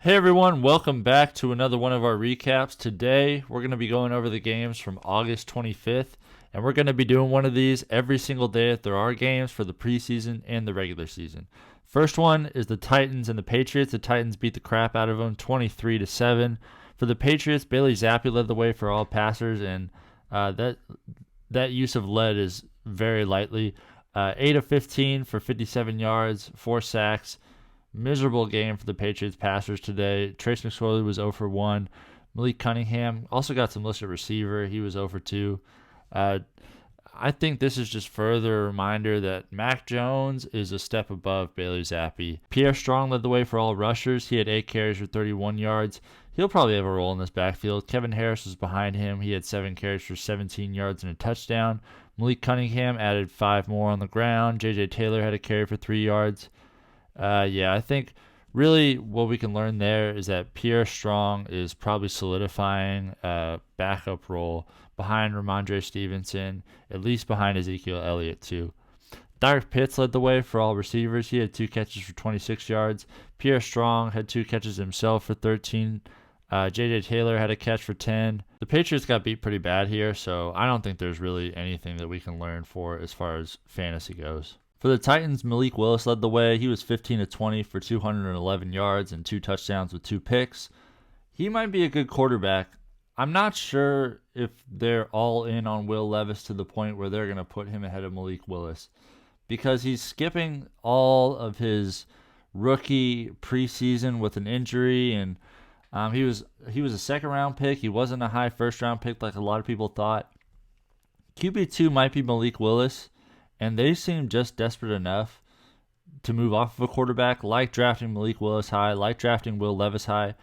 Hey everyone, welcome back to another one of our recaps. Today, we're going to be going over the games from August 25th, and we're going to be doing one of these every single day if there are games for the preseason and the regular season. First one is the Titans and the Patriots. The Titans beat the crap out of them 23-7. For the Patriots, Bailey Zappi led the way for all passers, and that use of led is very lightly. 8 of 15 for 57 yards, 4 sacks. Miserable game for the Patriots passers today. Trace McSorley was 0 for 1. Malik Cunningham also got some listed receiver. He was 0 for 2. I think this is just further a reminder that Mac Jones is a step above Bailey Zappi. Pierre Strong led the way for all rushers. He had 8 carries for 31 yards. He'll probably have a role in this backfield. Kevin Harris was behind him. He had 7 carries for 17 yards and a touchdown. Malik Cunningham added 5 more on the ground. J.J. Taylor had a carry for 3 yards. I think really what we can learn there is that Pierre Strong is probably solidifying a backup role behind Ramondre Stevenson, at least behind Ezekiel Elliott too. Derek Pitts led the way for all receivers. He had 2 catches for 26 yards. Pierre Strong had 2 catches himself for 13. J.J. Taylor had a catch for 10. The Patriots got beat pretty bad here, so I don't think there's really anything that we can learn for as far as fantasy goes. For the Titans, Malik Willis led the way. He was 15 of 20 for 211 yards and 2 touchdowns with 2 picks. He might be a good quarterback. I'm not sure if they're all in on Will Levis to the point where they're going to put him ahead of Malik Willis because he's skipping all of his rookie preseason with an injury, and he was a second-round pick. He wasn't a high first-round pick like a lot of people thought. QB2 might be Malik Willis. And they seem just desperate enough to move off of a quarterback, like drafting Malik Willis high, like drafting Will Levis high,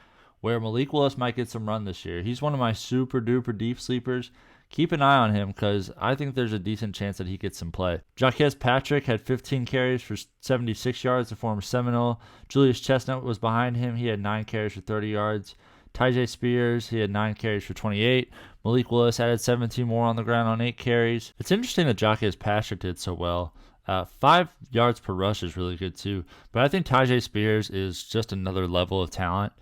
where Malik Willis might get some run this year. He's one of my super duper deep sleepers. Keep an eye on him because I think there's a decent chance that he gets some play. Jaquez Patrick had 15 carries for 76 yards, the former Seminole. Julius Chestnut was behind him. He had 9 carries for 30 yards. Tyjae Spears, he had 9 carries for 28. Malik Willis added 17 more on the ground on 8 carries. It's interesting that Jaquez Patrick did so well. 5 yards per rush is really good too. But I think Tyjae Spears is just another level of talent.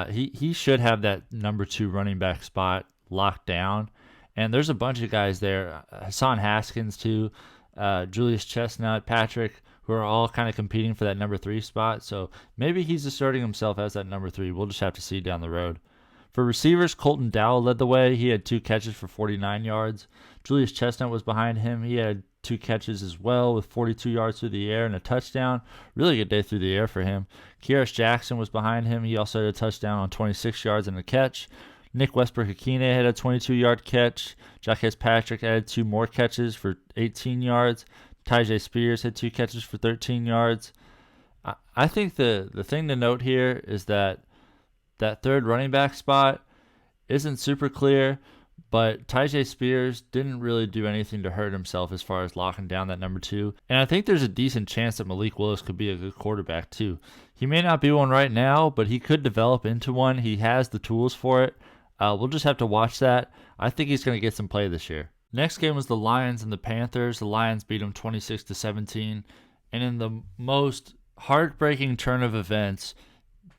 He should have that number 2 running back spot locked down. And there's a bunch of guys there. Hassan Haskins too. Julius Chestnut, Patrick, who are all kind of competing for that number 3 spot. So maybe he's asserting himself as that number 3. We'll just have to see down the road. For receivers, Colton Dowell led the way. He had 2 catches for 49 yards. Julius Chestnut was behind him. He had 2 catches as well with 42 yards through the air and a touchdown. Really good day through the air for him. Keiris Jackson was behind him. He also had a touchdown on 26 yards and a catch. Nick Westbrook-Akine had a 22-yard catch. Jaquez Patrick added 2 more catches for 18 yards. Tyjae Spears had 2 catches for 13 yards. I think the thing to note here is that third running back spot isn't super clear, but Tyjae Spears didn't really do anything to hurt himself as far as locking down that number 2. And I think there's a decent chance that Malik Willis could be a good quarterback too. He may not be one right now, but he could develop into one. He has the tools for it. We'll just have to watch that. I think he's going to get some play this year. Next game was the Lions and the Panthers. The Lions beat them 26-17. And in the most heartbreaking turn of events,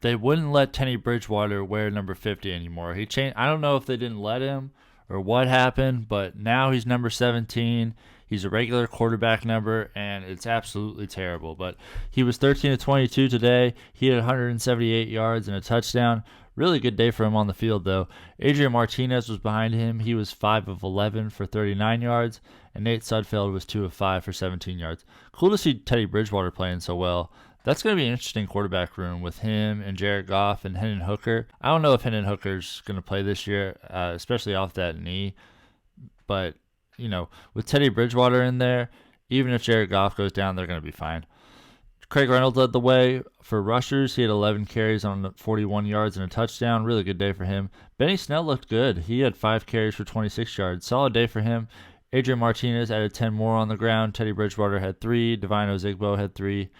they wouldn't let Teddy Bridgewater wear number 50 anymore. He changed. I don't know if they didn't let him or what happened, but now he's number 17. He's a regular quarterback number, and it's absolutely terrible. But he was 13 of 22 today. He had 178 yards and a touchdown. Really good day for him on the field, though. Adrian Martinez was behind him. He was 5 of 11 for 39 yards, and Nate Sudfeld was 2 of 5 for 17 yards. Cool to see Teddy Bridgewater playing so well. That's going to be an interesting quarterback room with him and Jared Goff and Hendon Hooker. I don't know if Hendon Hooker's going to play this year, especially off that knee. But, with Teddy Bridgewater in there, even if Jared Goff goes down, they're going to be fine. Craig Reynolds led the way for rushers. He had 11 carries on 41 yards and a touchdown. Really good day for him. Benny Snell looked good. He had 5 carries for 26 yards. Solid day for him. Adrian Martinez added 10 more on the ground. Teddy Bridgewater had 3. Divine Ozigbo had 3.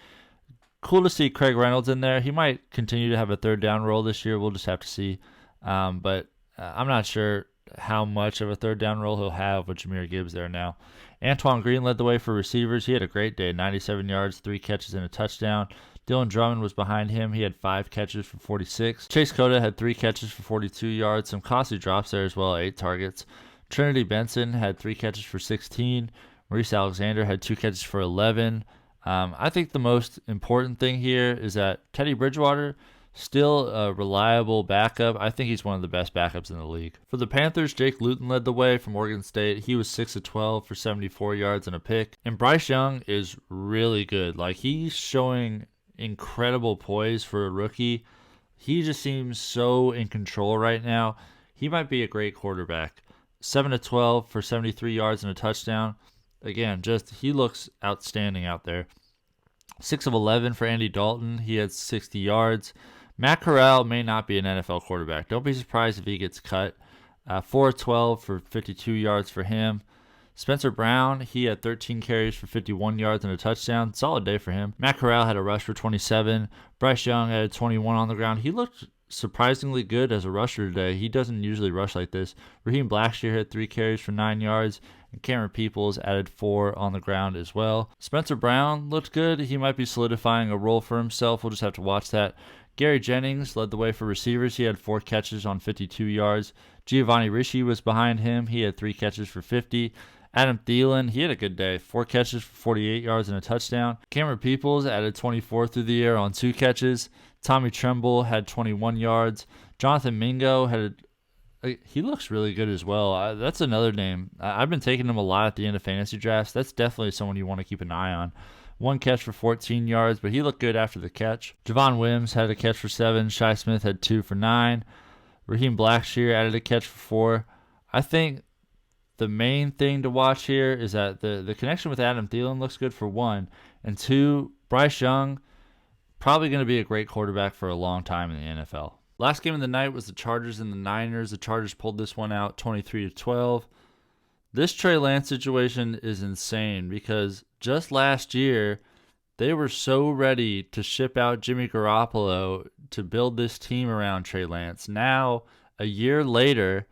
Cool to see Craig Reynolds in there. He might continue to have a third down role this year. We'll just have to see. But I'm not sure how much of a third down role he'll have with Jahmyr Gibbs there now. Antoine Green led the way for receivers. He had a great day, 97 yards, 3 catches and a touchdown. Dylan Drummond was behind him. He had 5 catches for 46. Chase Cota had 3 catches for 42 yards. Some costly drops there as well, 8 targets. Trinity Benson had 3 catches for 16. Maurice Alexander had 2 catches for 11. I think the most important thing here is that Teddy Bridgewater, still a reliable backup. I think he's one of the best backups in the league. For the Panthers, Jake Luton led the way from Oregon State. He was 6 of 12 for 74 yards and a pick. And Bryce Young is really good. Like, he's showing incredible poise for a rookie. He just seems so in control right now. He might be a great quarterback. 7 of 12 for 73 yards and a touchdown. Again, he looks outstanding out there. 6 of 11 for Andy Dalton. He had 60 yards. Matt Corral may not be an NFL quarterback. Don't be surprised if he gets cut. 4 of 12 for 52 yards for him. Spencer Brown, he had 13 carries for 51 yards and a touchdown. Solid day for him. Matt Corral had a rush for 27. Bryce Young had 21 on the ground. He looked surprisingly good as a rusher today. He doesn't usually rush like this. Raheem Blackshear had 3 carries for 9 yards. And Cameron Peoples added 4 on the ground as well. Spencer Brown looked good. He might be solidifying a role for himself. We'll just have to watch that. Gary Jennings led the way for receivers. He had 4 catches on 52 yards. Giovanni Ricci was behind him. He had 3 catches for 50. Adam Thielen, he had a good day. 4 catches for 48 yards and a touchdown. Cameron Peoples added 24 through the air on 2 catches. Tommy Tremble had 21 yards. Jonathan Mingo he looks really good as well. That's another name. I've been taking him a lot at the end of fantasy drafts. That's definitely someone you want to keep an eye on. 1 catch for 14 yards, but he looked good after the catch. Javon Wims had a catch for 7. Shi Smith had 2 for 9. Raheem Blackshear added a catch for 4. I think the main thing to watch here is that the connection with Adam Thielen looks good for 1. And 2, Bryce Young, probably going to be a great quarterback for a long time in the NFL. Last game of the night was the Chargers and the Niners. The Chargers pulled this one out 23-12. This Trey Lance situation is insane because just last year, they were so ready to ship out Jimmy Garoppolo to build this team around Trey Lance. Now, a year later,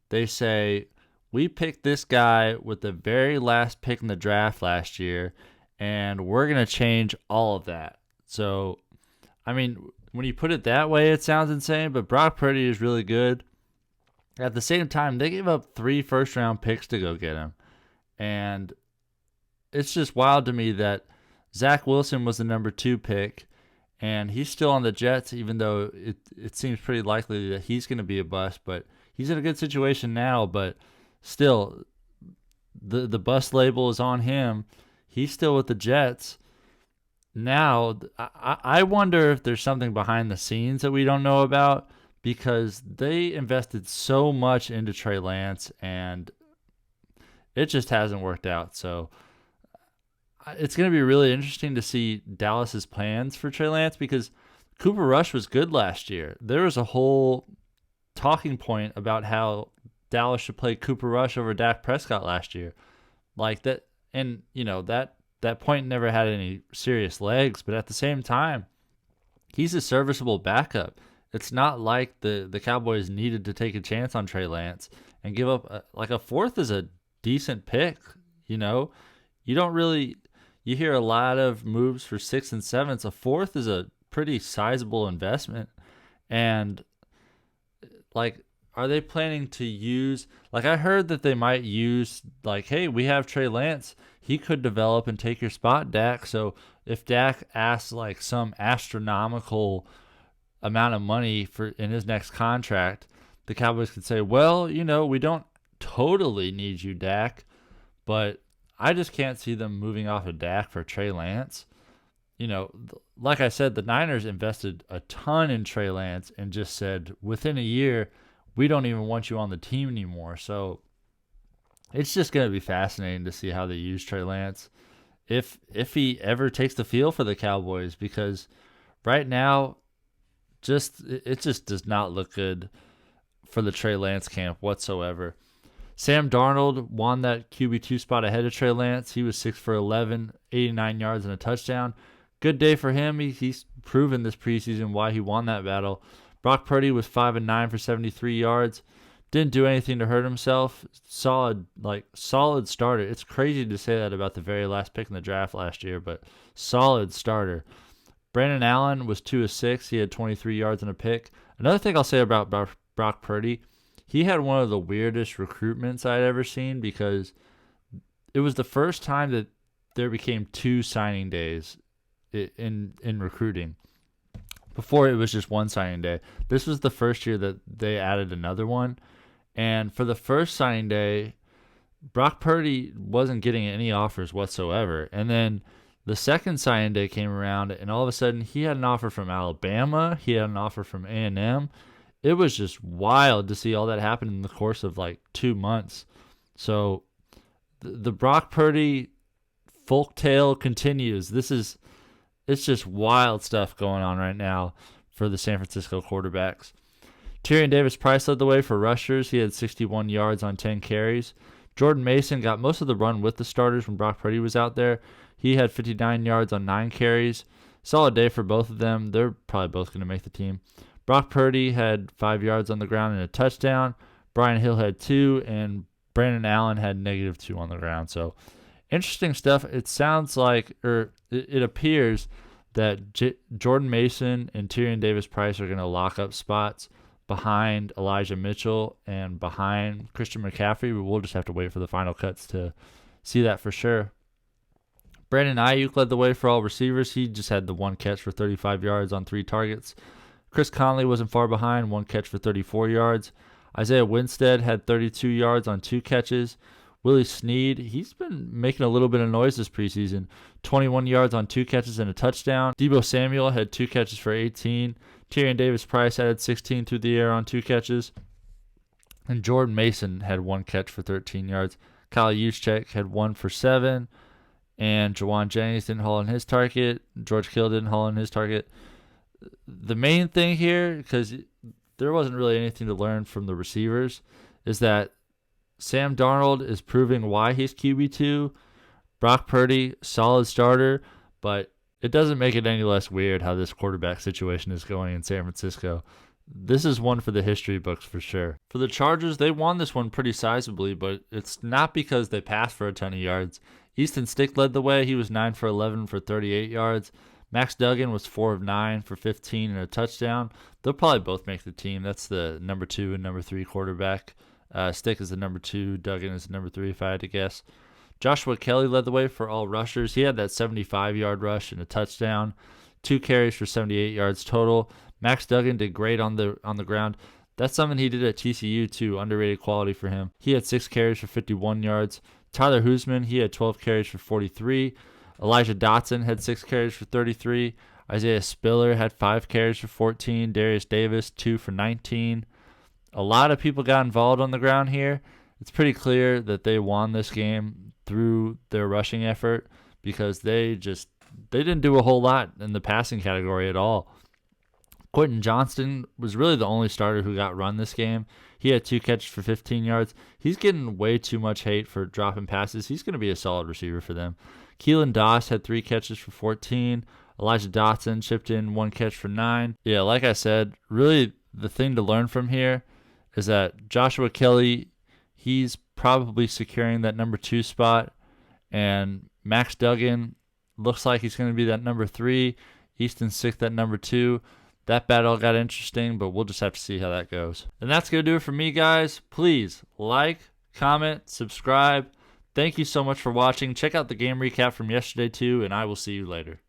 they say, we picked this guy with the very last pick in the draft last year, and we're going to change all of that. So, I mean, when you put it that way, it sounds insane, but Brock Purdy is really good. At the same time, they gave up 3 first-round picks to go get him. And it's just wild to me that Zach Wilson was the number 2 pick, and he's still on the Jets, even though it seems pretty likely that he's going to be a bust. But he's in a good situation now, but still, the bust label is on him. He's still with the Jets. Now, I wonder if there's something behind the scenes that we don't know about, because they invested so much into Trey Lance, and it just hasn't worked out. So it's going to be really interesting to see Dallas's plans for Trey Lance, because Cooper Rush was good last year. There was a whole talking point about how Dallas should play Cooper Rush over Dak Prescott last year. Like that, and that point never had any serious legs, but at the same time, he's a serviceable backup. It's not like the Cowboys needed to take a chance on Trey Lance and give up a 4th is a decent pick. You don't really, you hear a lot of moves for 6th and 7th. A 4th is a pretty sizable investment. And are they planning to use, I heard that they might use, hey, we have Trey Lance. He could develop and take your spot, Dak. So if Dak asks some astronomical amount of money in his next contract, the Cowboys could say, well, we don't totally need you, Dak, but I just can't see them moving off of Dak for Trey Lance. Like I said, the Niners invested a ton in Trey Lance and just said, within a year, we don't even want you on the team anymore. So it's just going to be fascinating to see how they use Trey Lance if he ever takes the field for the Cowboys, because right now it just does not look good for the Trey Lance camp whatsoever. Sam Darnold won that QB2 spot ahead of Trey Lance. He was 6 for 11, 89 yards and a touchdown. Good day for him. He's proven this preseason why he won that battle. Brock Purdy was 5 and 9 for 73 yards. Didn't do anything to hurt himself. Solid starter. It's crazy to say that about the very last pick in the draft last year, but solid starter. Brandon Allen was 2 of 6. He had 23 yards and a pick. Another thing I'll say about Brock Purdy, he had one of the weirdest recruitments I'd ever seen because it was the first time that there became 2 signing days in recruiting. Before it was just 1 signing day. This was the first year that they added another one. And for the first signing day, Brock Purdy wasn't getting any offers whatsoever. And then the second signing day came around, and all of a sudden he had an offer from Alabama. He had an offer from A&M. It was just wild to see all that happen in the course of like 2 months. So the Brock Purdy folktale continues. It's just wild stuff going on right now for the San Francisco quarterbacks. Tyrion Davis-Price led the way for rushers. He had 61 yards on 10 carries. Jordan Mason got most of the run with the starters when Brock Purdy was out there. He had 59 yards on 9 carries. Solid day for both of them. They're probably both going to make the team. Brock Purdy had 5 yards on the ground and a touchdown. Brian Hill had 2, and Brandon Allen had -2 on the ground. So interesting stuff. It sounds like, or it appears that Jordan Mason and Tyrion Davis-Price are going to lock up spots behind Elijah Mitchell and behind Christian McCaffrey. But we'll just have to wait for the final cuts to see that for sure. Brandon Ayuk led the way for all receivers. He just had the 1 catch for 35 yards on 3 targets. Chris Conley wasn't far behind, 1 catch for 34 yards. Isaiah Winstead had 32 yards on 2 catches. Willie Snead, he's been making a little bit of noise this preseason. 21 yards on 2 catches and a touchdown. Deebo Samuel had 2 catches for 18. Tyrion Davis-Price added 16 through the air on 2 catches. And Jordan Mason had 1 catch for 13 yards. Kyle Juszczyk had 1 for 7. And Jawan Jennings didn't haul in his target. George Kittle didn't haul in his target. The main thing here, because there wasn't really anything to learn from the receivers, is that Sam Darnold is proving why he's QB2. Brock Purdy, solid starter, but it doesn't make it any less weird how this quarterback situation is going in San Francisco. This is one for the history books for sure. For the Chargers, they won this one pretty sizably, but it's not because they passed for a ton of yards. Easton Stick led the way. He was 9 for 11 for 38 yards. Max Duggan was 4 of 9 for 15 and a touchdown. They'll probably both make the team. That's the number 2 and number 3 quarterback. Stick is the number 2. Duggan is the number 3, if I had to guess. Joshua Kelly led the way for all rushers. He had that 75-yard rush and a touchdown. 2 carries for 78 yards total. Max Duggan did great on the ground. That's something he did at TCU too. Underrated quality for him. He had 6 carries for 51 yards. Tyler Huseman, he had 12 carries for 43. Elijah Dotson had 6 carries for 33. Isaiah Spiller had 5 carries for 14. Darius Davis, 2 for 19. A lot of people got involved on the ground here. It's pretty clear that they won this game through their rushing effort because they didn't do a whole lot in the passing category at all. Quentin Johnston was really the only starter who got run this game. He had 2 catches for 15 yards. He's getting way too much hate for dropping passes. He's going to be a solid receiver for them. Keelan Doss had 3 catches for 14. Elijah Dotson chipped in 1 catch for 9. Yeah, like I said, really the thing to learn from here is that Joshua Kelly, he's probably securing that number 2 spot. And Max Duggan looks like he's going to be that number 3. Easton Stick, that number 2. That battle got interesting, but we'll just have to see how that goes. And that's going to do it for me, guys. Please like, comment, subscribe. Thank you so much for watching. Check out the game recap from yesterday, too, and I will see you later.